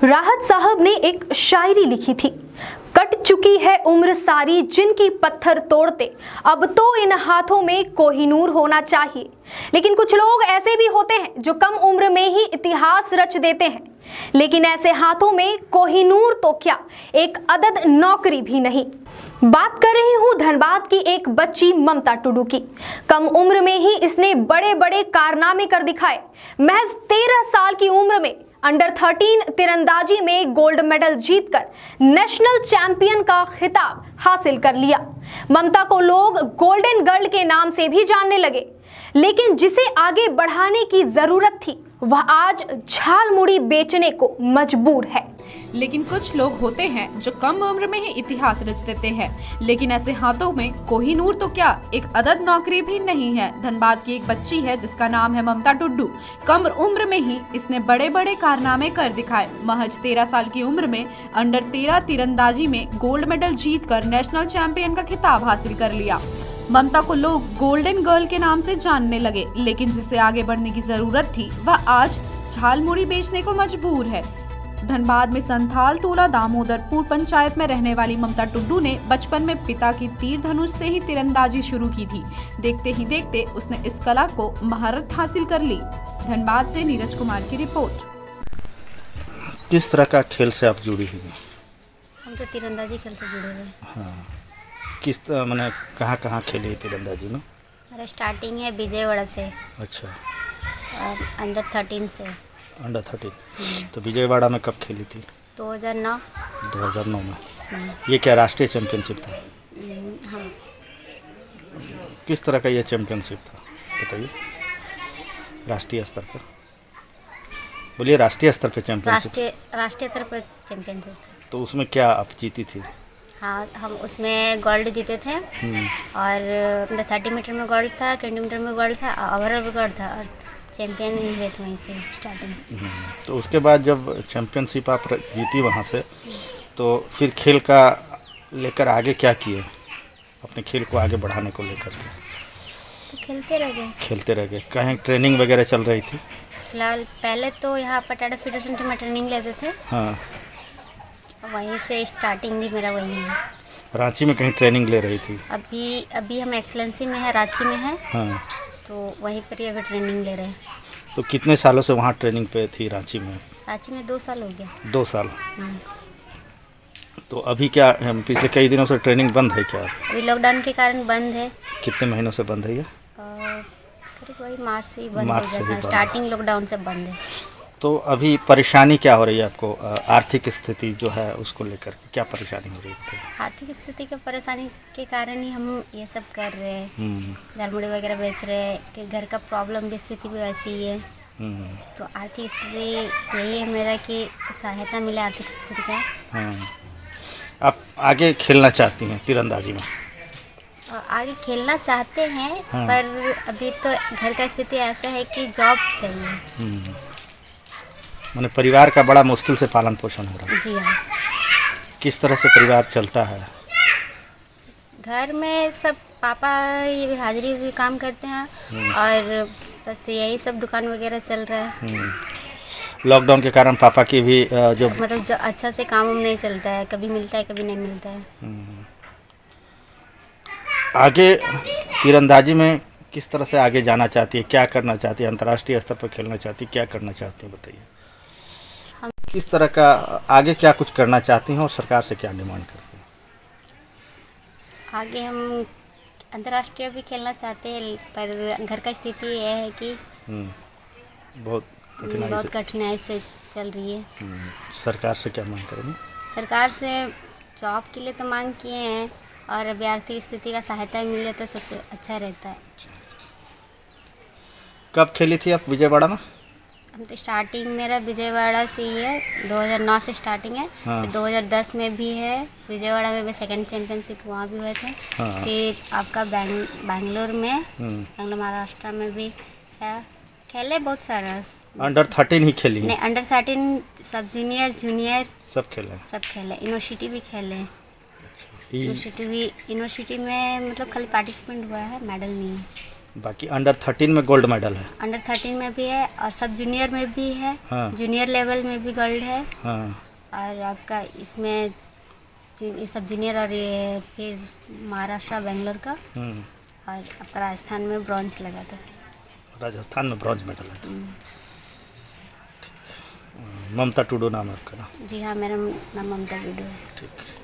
राहत साहब ने एक शायरी लिखी थी, कट चुकी है उम्र सारी जिनकी पत्थर तोड़ते, अब तो इन हाथों में कोहिनूर होना चाहिए। लेकिन कुछ लोग ऐसे भी होते हैं जो कम उम्र में ही इतिहास रच देते हैं, लेकिन ऐसे हाथों में कोहिनूर तो क्या, एक अदद नौकरी भी नहीं। बात कर रही हूँ धनबाद की एक बच्ची ममता टुडू की। कम उम्र में ही इसने बड़े बड़े कारनामे कर दिखाए। महज 13 साल की उम्र में अंडर 13 तीरंदाजी में गोल्ड मेडल जीतकर नेशनल चैंपियन का खिताब हासिल कर लिया। ममता को लोग गोल्डन गर्ल के नाम से भी जानने लगे, लेकिन जिसे आगे बढ़ाने की जरूरत थी वह आज झालमुड़ी बेचने को मजबूर है। लेकिन कुछ लोग होते हैं जो कम उम्र में ही इतिहास रच देते हैं, लेकिन ऐसे हाथों में कोहिनूर तो क्या, एक अदद नौकरी भी नहीं है। धनबाद की एक बच्ची है जिसका नाम है ममता टुडू। कम उम्र में ही इसने बड़े बड़े कारनामे कर दिखाए। महज 13 साल की उम्र में अंडर 13 तीरंदाजी में गोल्ड मेडल जीतकर नेशनल चैंपियन का खिताब हासिल कर लिया। ममता को लोग गोल्डन गर्ल के नाम से जानने लगे, लेकिन जिसे आगे बढ़ने की जरूरत थी वह आज झालमुड़ी बेचने को मजबूर है। धनबाद में संथाल टोला दामोदरपुर पंचायत में रहने वाली ममता टुडू ने बचपन में पिता की तीर धनुष से ही तीरंदाजी शुरू की थी। देखते ही देखते उसने इस कला को महारत हासिल कर ली। धनबाद से नीरज कुमार की रिपोर्ट। किस तरह का खेल से आप जुड़ी हुई हैं? हम तो तीरंदाजी खेल से जुड़े हुए हैं। हाँ, किस मैंने कहाँ खेली है तीरंदाजी में? मेरा स्टार्टिंग है विजयवाड़ा से। अच्छा, और अंडर 13 से। अंडर 13। तो विजयवाड़ा में कब खेली थी? 2009। 2009 में। ये क्या राष्ट्रीय चैंपियनशिप था? हाँ। किस तरह का ये चैंपियनशिप था बताइए? राष्ट्रीय स्तर पर बोलिए। राष्ट्रीय स्तर पर चैंपियनशिप? राष्ट्रीय स्तर पर चैंपियनशिप था। तो उसमें क्या आप जीती थी? हाँ, हम उसमें गोल्ड जीते थे। और 30 मीटर में गोल्ड था, 20 मीटर में गोल्ड था, ओवरऑल भी गोल्ड था और चैंपियन हुए थे वहीं से स्टार्टिंग। तो उसके बाद जब चैंपियनशिप आप जीती वहाँ से, तो फिर खेल का लेकर आगे क्या किए? अपने खेल को आगे बढ़ाने को लेकर के? तो खेलते रह गए। कहीं ट्रेनिंग वगैरह चल रही थी? फिलहाल पहले तो यहाँ पटाटा फेडरेशन में ट्रेनिंग लेते थे। हाँ, वहीं से स्टार्टिंग भी मेरा वहीं है। रांची में कहीं ट्रेनिंग ले रही थी? अभी हम एक्सलेंसी में है, रांची में है। हाँ, तो वहीं पर ही अभी ट्रेनिंग ले रहे हैं। तो कितने सालों से वहाँ ट्रेनिंग पे थी रांची में? रांची में 2 साल हो गया। 2 साल। तो अभी क्या पिछले कई दिनों से ट्रेनिंग बंद है क्या? अभी लॉकडाउन के कारण बंद है। कितने महीनों से बंद है ये? करीब वही मार्च से ही बंद हो गया था। स्टार्टिंग लॉकडाउन से बंद है। तो अभी परेशानी क्या हो रही है आपको? आर्थिक स्थिति जो है उसको लेकर क्या परेशानी हो रही है? आर्थिक स्थिति के परेशानी के कारण ही हम ये सब कर रहे हैं। झालमुड़ी वगैरह बेच रहे हैं कि घर का प्रॉब्लम भी, स्थिति भी वैसी ही है। तो आर्थिक स्थिति यही है मेरा कि सहायता मिले आर्थिक स्थिति का। आप आगे खेलना चाहती हैं तीरंदाजी में? आगे खेलना चाहते हैं। पर अभी तो घर का स्थिति ऐसा है कि जॉब चाहिए। मैंने परिवार का बड़ा मुश्किल से पालन पोषण हो रहा है। जी हाँ। किस तरह से परिवार चलता है? घर में सब पापा ये हाजिरी भी काम करते हैं और बस यही सब दुकान वगैरह चल रहा है। लॉकडाउन के कारण पापा की भी जो अच्छा से काम नहीं चलता है, कभी मिलता है कभी नहीं मिलता है। आगे तीरंदाजी में किस तरह से आगे जाना चाहती है? क्या करना चाहती है? अंतर्राष्ट्रीय स्तर पर खेलना चाहती है? क्या करना चाहती है बताइए? किस तरह का आगे क्या कुछ करना चाहती हैं और सरकार से क्या डिमांड करती हैं? आगे हम अंतर्राष्ट्रीय भी खेलना चाहते हैं, पर घर का स्थिति यह है कि बहुत कठिनाई से चल रही है। सरकार से क्या मांग करेंगे? सरकार से जॉब के लिए तो मांग किए हैं और अभी आर्थिक स्थिति का सहायता मिल जाए तो सबसे अच्छा रहता है। कब खेली थी आप विजयवाड़ा में? हम तो स्टार्टिंग मेरा विजयवाड़ा से ही है। 2009 से स्टार्टिंग है। हाँ। 2010 में भी है विजयवाड़ा में भी सेकंड चैंपियनशिप वहाँ भी हुए थे। हाँ। फिर आपका बैंगलोर में, बैंगलोर महाराष्ट्र में भी है। खेले बहुत सारा। अंडर 13 ही खेली? नहीं, अंडर 13 सब जूनियर सब खेले। यूनिवर्सिटी भी खेले। यूनिवर्सिटी में मतलब खाली पार्टिसिपेंट हुआ है, मेडल नहीं है। बाकी अंडर 13 में गोल्ड मेडल है। अंडर 13 में भी है और सब जूनियर में भी है। हाँ। जूनियर लेवल में भी गोल्ड है। हाँ। और आपका इसमें ये सब जूनियर और ये फिर महाराष्ट्र बेंगलोर का और आपका राजस्थान में ब्रॉन्ज लगा था। राजस्थान में ब्रॉन्ज मेडल है। ठीक। ममता टुडू नाम है आपका ना? जी हाँ, मेरा नाम ममता टुडू है। ठीक।